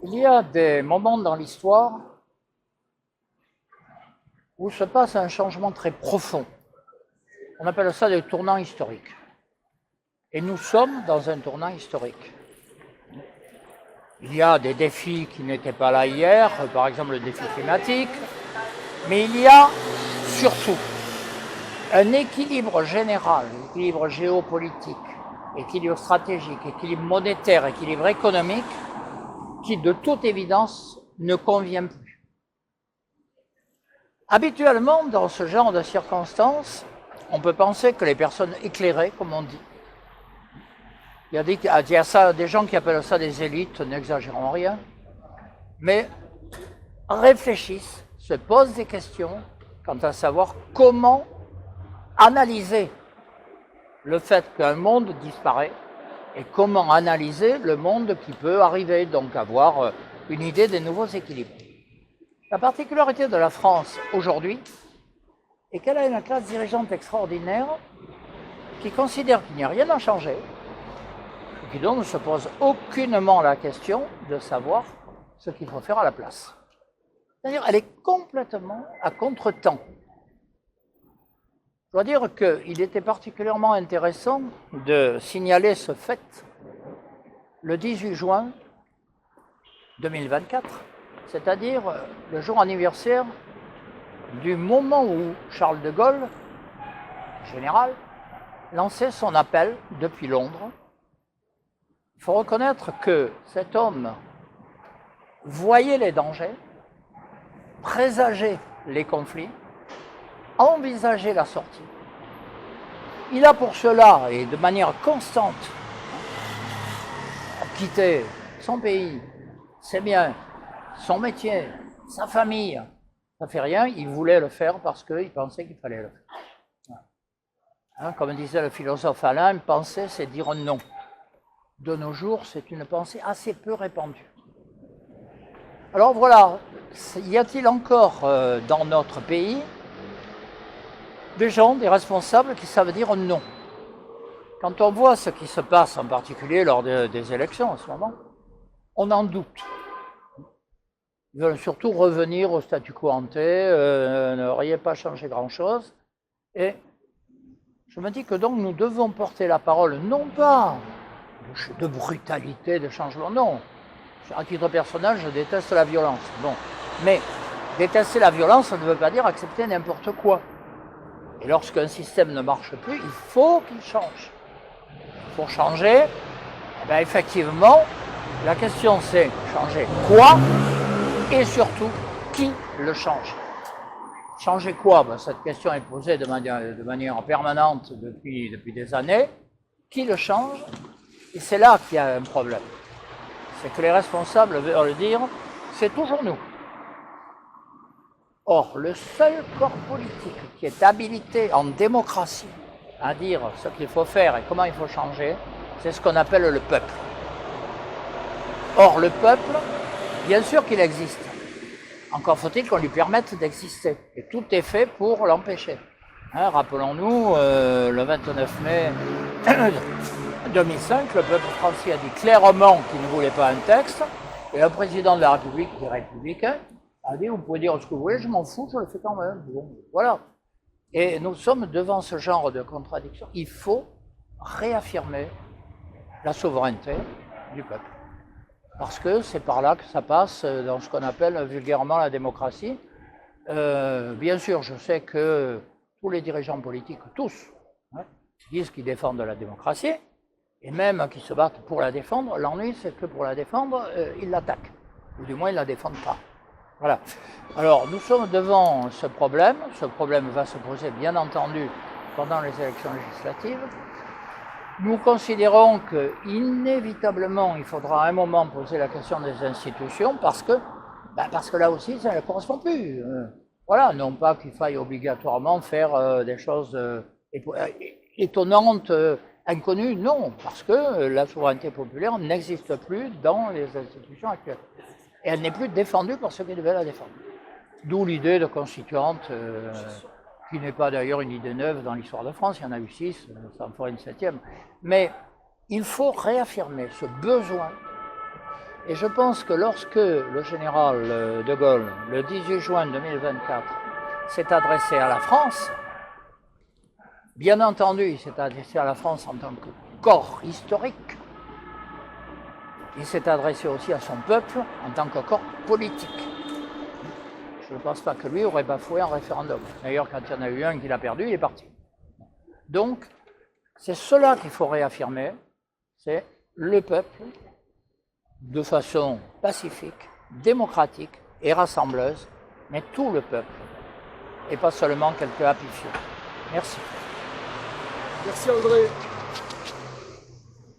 Il y a des moments dans l'histoire où se passe un changement très profond. On appelle ça des tournants historiques. Et nous sommes dans un tournant historique. Il y a des défis qui n'étaient pas là hier, par exemple le défi climatique, mais il y a surtout un équilibre général, équilibre géopolitique, équilibre stratégique, équilibre monétaire, équilibre économique, qui de toute évidence ne convient plus. Habituellement, dans ce genre de circonstances, on peut penser que les personnes éclairées, comme on dit, il y a des gens qui appellent ça des élites, n'exagérons rien, mais réfléchissent, se posent des questions quant à savoir comment analyser le fait qu'un monde disparaît et comment analyser le monde qui peut arriver, donc avoir une idée des nouveaux équilibres. La particularité de la France aujourd'hui est qu'elle a une classe dirigeante extraordinaire qui considère qu'il n'y a rien à changer et qui donc ne se pose aucunement la question de savoir ce qu'il faut faire à la place. C'est-à-dire qu'elle est complètement à contre-temps. Je dois dire qu'il était particulièrement intéressant de signaler ce fait le 18 juin 2024, c'est-à-dire le jour anniversaire du moment où Charles de Gaulle, général, lançait son appel depuis Londres. Il faut reconnaître que cet homme voyait les dangers, présageait les conflits, envisageait la sortie. Il a pour cela, et de manière constante, quitté son pays, ses biens, son métier, sa famille. Ça ne fait rien, il voulait le faire parce qu'il pensait qu'il fallait le faire. Hein, comme disait le philosophe Alain, penser, c'est dire non. De nos jours, c'est une pensée assez peu répandue. Alors voilà, y a-t-il encore dans notre pays des gens, des responsables qui savent dire non? Quand on voit ce qui se passe, en particulier lors des élections en ce moment, on en doute. Ils veulent surtout revenir au statu quo ante, n'auriez pas changé grand-chose. Et je me dis que donc nous devons porter la parole, non pas de brutalité, de changement, non. À titre personnel, je déteste la violence. Bon. Mais détester la violence, ça ne veut pas dire accepter n'importe quoi. Et lorsqu'un système ne marche plus, il faut qu'il change. Pour changer, eh bien, effectivement, la question c'est changer quoi et surtout qui le change. Changer quoi? Ben, cette question est posée de manière permanente depuis des années. Qui le change? Et c'est là qu'il y a un problème. C'est que les responsables veulent dire, c'est toujours nous. Or, le seul corps politique qui est habilité en démocratie à dire ce qu'il faut faire et comment il faut changer, c'est ce qu'on appelle le peuple. Or, le peuple, bien sûr qu'il existe. Encore faut-il qu'on lui permette d'exister. Et tout est fait pour l'empêcher. Hein, rappelons-nous, le 29 mai 2005, le peuple français a dit clairement qu'il ne voulait pas un texte, et le président de la République, des Républicains, a dit, vous pouvez dire ce que vous voulez, je m'en fous, je le fais quand même. Bon, voilà. Et nous sommes devant ce genre de contradiction. Il faut réaffirmer la souveraineté du peuple. Parce que c'est par là que ça passe dans ce qu'on appelle vulgairement la démocratie. Bien sûr, je sais que tous les dirigeants politiques, tous, disent qu'ils défendent la démocratie, et même qu'ils se battent pour la défendre. L'ennui, c'est que pour la défendre, ils l'attaquent. Ou du moins, ils ne la défendent pas. Voilà. Alors, nous sommes devant ce problème. Ce problème va se poser, bien entendu, pendant les élections législatives. Nous considérons qu'inévitablement, il faudra à un moment poser la question des institutions parce que là aussi, ça ne correspond plus. Voilà, non pas qu'il faille obligatoirement faire des choses étonnantes, inconnues, non, parce que la souveraineté populaire n'existe plus dans les institutions actuelles. Et elle n'est plus défendue par ceux qui devaient la défendre. D'où l'idée de constituante, qui n'est pas d'ailleurs une idée neuve dans l'histoire de France, il y en a eu 6, ça en ferait une 7e. Mais il faut réaffirmer ce besoin Et je pense que lorsque le général de Gaulle, le 18 juin 2024, s'est adressé à la France, bien entendu, il s'est adressé à la France en tant que corps historique, il s'est adressé aussi à son peuple en tant que corps politique. Je ne pense pas que lui aurait bafoué un référendum. D'ailleurs, quand il y en a eu un qu'il a perdu, il est parti. Donc, c'est cela qu'il faut réaffirmer, c'est le peuple, de façon pacifique, démocratique et rassembleuse, mais tout le peuple, et pas seulement quelques hapifiés. Merci. Merci André.